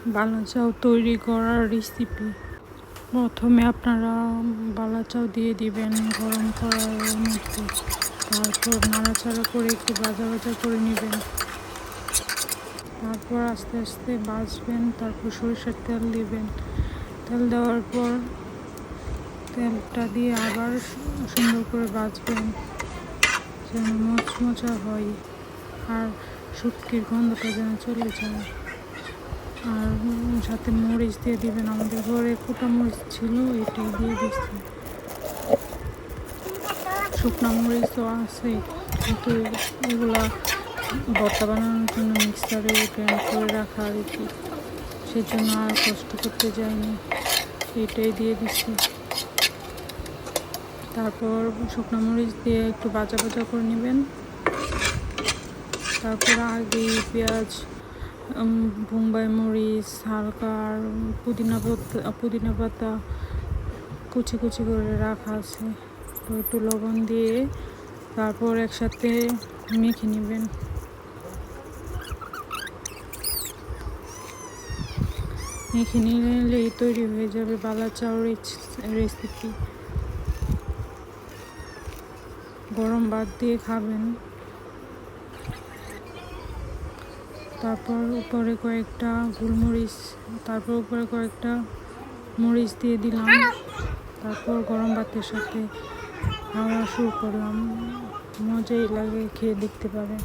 বালা চাউ তৈরি করার রেসিপি। প্রথমে আপনারা বালা চাউ দিয়ে দিবেন গরম করার মধ্যে, তারপর নাড়াচাড়া করে একটু ভাজা ভাজা করে নেবেন। তারপর আস্তে আস্তে ভাজবেন। তারপর সরিষার তেল দিবেন। তেল দেওয়ার পর তেলটা দিয়ে আবার সুন্দর করে ভাজবেন যেন মচমচা হয় আর শুটকির গন্ধটা যেন চলে যায়। আর সাথে মরিচ দিয়ে দিবেন। আমাদের ঘরে কুটা মরিচ ছিল, এটাই দিয়ে দিচ্ছি। শুকনা মরিচ তো আছে, কিন্তু এগুলা ভর্তা বানানোর জন্য মিক্সারে গ্রাইন্ড করে রাখা আর কি, সেজন্য আর কষ্ট করতে যাইনি, এটাই দিয়ে দিচ্ছি। তারপর শুকনো মরিচ দিয়ে একটু ভাজা ভাজা করে নেবেন। তারপর আগে পেঁয়াজ, বোম্বাই মরিচ, হালকা আর পুদিনা পাতা কুচি কুচি করে রাখা আছে, তো একটু লবণ দিয়ে তারপর একসাথে মেখে নেবেন। মেখে নিলেই তৈরি হয়ে যাবে বালা চাউ রেসিপি। গরম ভাত দিয়ে খাবেন। তারপর উপরে কয়েকটা গোলমরিচ, তারপর উপরে কয়েকটা মরিচ দিয়ে দিলাম। তারপর গরম ভাতের সাথে খাওয়া শুরু করলাম। মজাই লাগে, খেয়ে দেখতে পারেন।